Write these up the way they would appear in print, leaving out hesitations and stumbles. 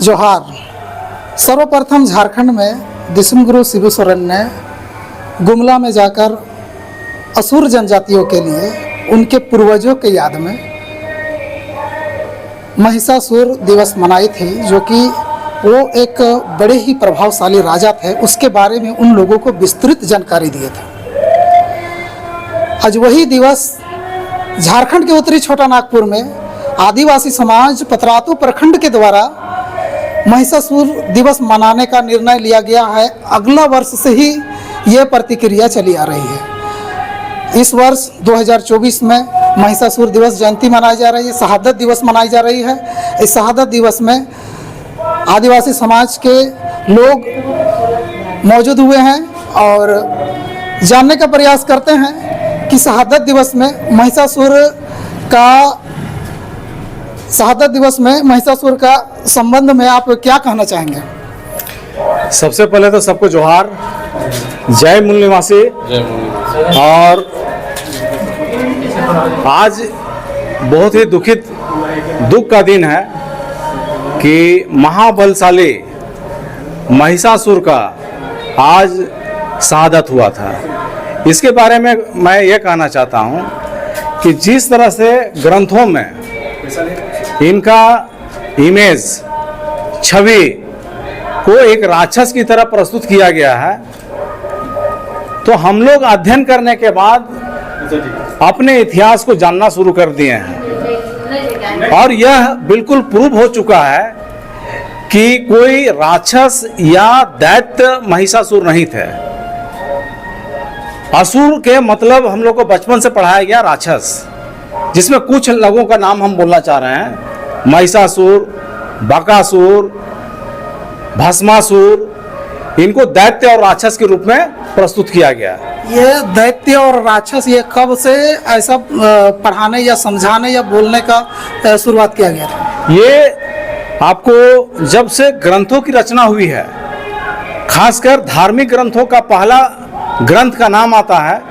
जोहार। सर्वप्रथम झारखंड में दिसुमगुरु शिबू सोरेन ने गुमला में जाकर असुर जनजातियों के लिए उनके पूर्वजों के याद में महिषासुर दिवस मनाई थी, जो कि वो एक बड़े ही प्रभावशाली राजा थे। उसके बारे में उन लोगों को विस्तृत जानकारी दिए थे। आज वही दिवस झारखंड के उत्तरी छोटा नागपुर में आदिवासी समाज पतरातू प्रखंड के द्वारा महिषासुर दिवस मनाने का निर्णय लिया गया है। अगला वर्ष से ही ये प्रतिक्रिया चली आ रही है। इस वर्ष 2024 में महिषासुर दिवस जयंती मनाई जा रही है, शहादत दिवस मनाई जा रही है। इस शहादत दिवस में आदिवासी समाज के लोग मौजूद हुए हैं और जानने का प्रयास करते हैं कि शहादत दिवस में महिषासुर का संबंध में आप क्या कहना चाहेंगे? सबसे पहले तो सबको जोहार, जय मूल निवासी। और आज बहुत ही दुख का दिन है कि महाबलशाली महिषासुर का आज शहादत हुआ था। इसके बारे में मैं ये कहना चाहता हूँ कि जिस तरह से ग्रंथों में इनका इमेज, छवि को एक राक्षस की तरह प्रस्तुत किया गया है, तो हम लोग अध्ययन करने के बाद अपने इतिहास को जानना शुरू कर दिए हैं और यह बिल्कुल प्रूव हो चुका है कि कोई राक्षस या दैत्य महिषासुर नहीं थे। असुर के मतलब हम लोग को बचपन से पढ़ाया गया राक्षस, जिसमें कुछ लोगों का नाम हम बोलना चाह रहे हैं। महिषासुर, बकासुर, भस्मासुर, इनको दैत्य और राक्षस के रूप में प्रस्तुत किया गया। ये दैत्य और राक्षस ये कब से ऐसा पढ़ाने या समझाने या बोलने का शुरुआत किया गया था? ये आपको जब से ग्रंथों की रचना हुई है, खासकर धार्मिक ग्रंथों का पहला ग्रंथ का नाम आता है,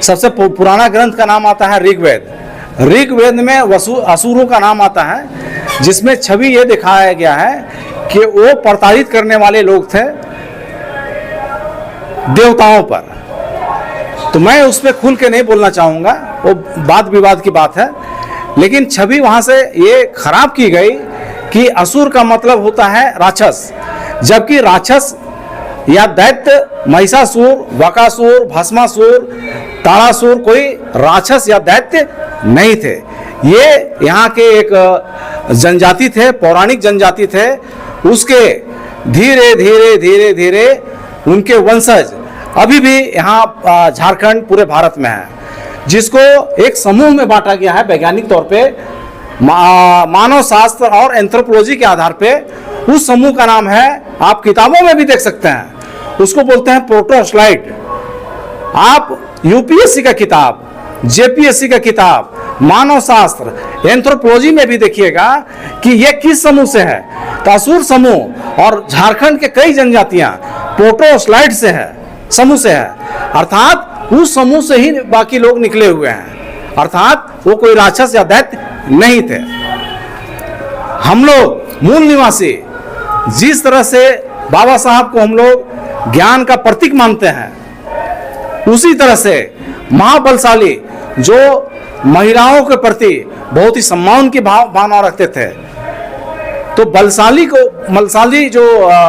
सबसे पुराना ग्रंथ का नाम आता है ऋग्वेद। ऋग्वेद में असुरों का नाम आता है, जिसमें छवि ये दिखाया गया है कि वो प्रताड़ित करने वाले लोग थे देवताओं पर। तो मैं उस पर खुल के नहीं बोलना चाहूँगा, वो वाद विवाद की बात है, लेकिन छवि वहाँ से ये खराब की गई कि असुर का मतलब होता है राक्षस, जबकि राक्षस या दैत्य महिषासुर, बकासुर, भस्मासुर, ताड़ासुर कोई राक्षस या दैत्य नहीं थे। ये यहाँ के एक जनजाति थे, पौराणिक जनजाति थे। उसके धीरे धीरे धीरे धीरे उनके वंशज अभी भी यहाँ झारखंड पूरे भारत में है, जिसको एक समूह में बांटा गया है वैज्ञानिक तौर पे, मानव शास्त्र और एंथ्रोपोलॉजी के आधार पे। उस समूह का नाम है, आप किताबों में भी देख सकते हैं, उसको बोलते हैं प्रोटोस्लाइड। आप यूपीएससी का किताब, जेपीएससी का किताब, मानव शास्त्र, एंथ्रोपोलॉजी में भी देखिएगा कि ये किस समूह से है। तो असुर समूह और झारखंड के कई जनजातियां प्रोटोस्लाइड से है, समूह से है, अर्थात उस समूह से ही बाकी लोग निकले हुए हैं, अर्थात वो कोई राक्षस या दैत्य नहीं थे। हम लोग मूल निवासी जिस तरह से बाबा साहब को हम लोग ज्ञान का प्रतीक मानते हैं, उसी तरह से महाबलशाली जो महिलाओं के प्रति बहुत ही सम्मान की भावना रखते थे, तो बलशाली जो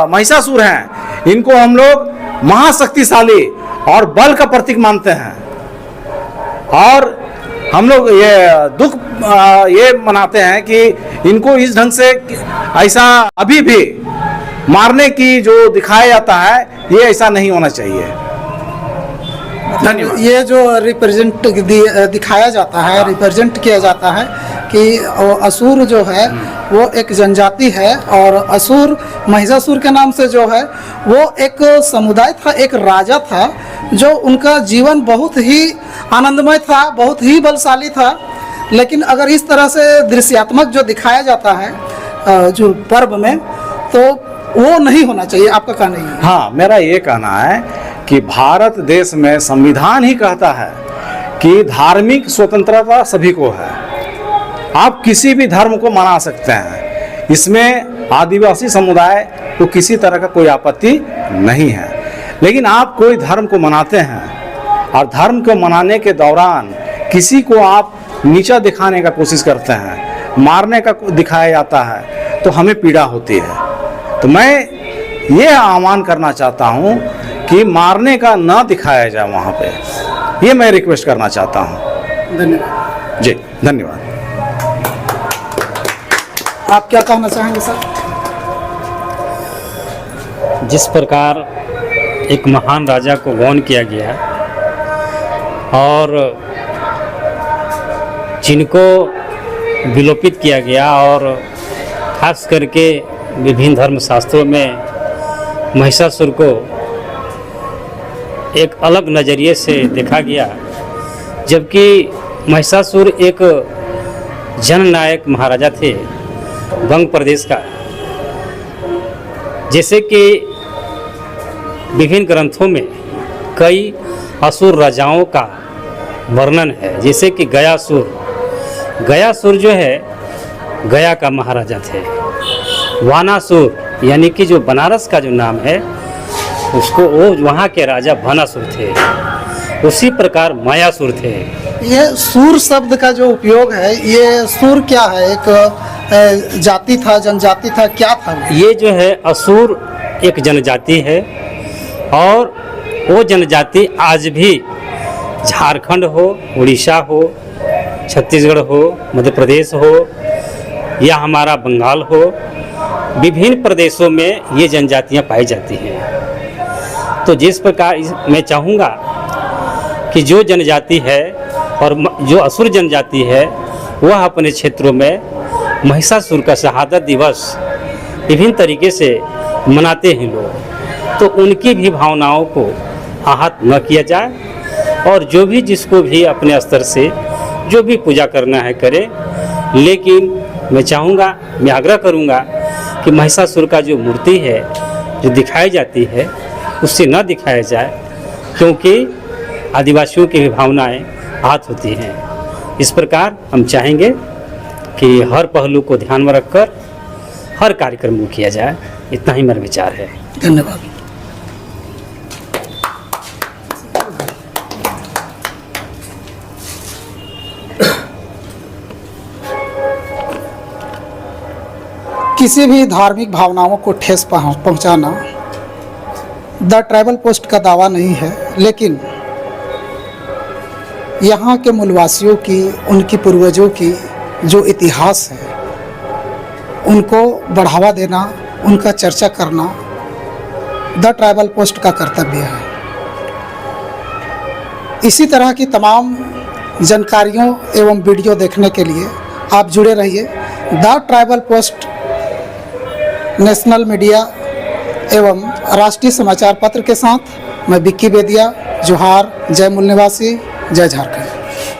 महिषासुर हैं, इनको हम लोग महाशक्तिशाली और बल का प्रतीक मानते हैं। और हम लोग ये मनाते हैं कि इनको इस ढंग से ऐसा अभी भी मारने की जो दिखाया जाता है, ये ऐसा नहीं होना चाहिए। धन्यवाद। ये जो दिखाया जाता है, रिप्रेजेंट किया जाता है कि असुर जो है वो एक जनजाति है, और असुर महिषासुर के नाम से जो है वो एक समुदाय था, एक राजा था, जो उनका जीवन बहुत ही आनंदमय था, बहुत ही बलशाली था। लेकिन अगर इस तरह से दृश्यात्मक जो दिखाया जाता है जो पर्व में, तो वो नहीं होना चाहिए। आपका कहना है? हाँ, मेरा ये कहना है कि भारत देश में संविधान ही कहता है कि धार्मिक स्वतंत्रता सभी को है। आप किसी भी धर्म को मना सकते हैं, इसमें आदिवासी समुदाय को किसी तरह का कोई आपत्ति नहीं है। लेकिन आप कोई धर्म को मनाते हैं और धर्म को मनाने के दौरान किसी को आप नीचा दिखाने का कोशिश करते हैं, मारने का दिखाया जाता है, तो हमें पीड़ा होती है। तो मैं ये आह्वान करना चाहता हूँ कि मारने का ना दिखाया जाए वहाँ पे, ये मैं रिक्वेस्ट करना चाहता हूँ। धन्यवाद जी धन्यवाद। आप क्या कहना चाहेंगे सर? जिस प्रकार एक महान राजा को गौन किया गया और जिनको विलोपित किया गया, और खास करके विभिन्न धर्मशास्त्रों में महिषासुर को एक अलग नज़रिए से देखा गया, जबकि महिषासुर एक जननायक महाराजा थे बंग प्रदेश का। जैसे कि विभिन्न ग्रंथों में कई असुर राजाओं का वर्णन है, जैसे कि गयासुर जो है गया का महाराजा थे। वानासुर यानी कि जो बनारस का जो नाम है उसको, वो वहाँ के राजा भानासुर थे। उसी प्रकार मायासुर थे। ये सूर शब्द का जो उपयोग है, ये सूर क्या है? एक जाति था, जनजाति था, क्या था? ये जो है असुर एक जनजाति है, और वो जनजाति आज भी झारखंड हो, उड़ीसा हो, छत्तीसगढ़ हो, मध्य प्रदेश हो या हमारा बंगाल हो, विभिन्न प्रदेशों में ये जनजातियां पाई जाती हैं। तो जिस प्रकार मैं चाहूँगा कि जो जनजाति है और जो असुर जनजाति है वह अपने क्षेत्रों में महिषासुर का शहादत दिवस विभिन्न तरीके से मनाते हैं लोग, तो उनकी भी भावनाओं को आहत न किया जाए, और जो भी जिसको भी अपने स्तर से जो भी पूजा करना है करे। लेकिन मैं चाहूँगा, मैं आग्रह करूँगा कि महिषासुर का जो मूर्ति है जो दिखाई जाती है उससे न दिखाया जाए, क्योंकि आदिवासियों की भी भावनाएं आहत होती हैं। इस प्रकार हम चाहेंगे कि हर पहलू को ध्यान में रखकर हर कार्यक्रम को किया जाए। इतना ही मेरा विचार है। धन्यवाद। किसी भी धार्मिक भावनाओं को ठेस पहुंचाना द ट्राइबल पोस्ट का दावा नहीं है, लेकिन यहाँ के मूलवासियों की, उनकी पूर्वजों की जो इतिहास है उनको बढ़ावा देना, उनका चर्चा करना द ट्राइबल पोस्ट का कर्तव्य है। इसी तरह की तमाम जानकारियों एवं वीडियो देखने के लिए आप जुड़े रहिए the tribal post national media एवं राष्ट्रीय समाचार पत्र के साथ। मैं विक्की बेदिया, जोहार, जय मूल निवासी, जय झारखंड।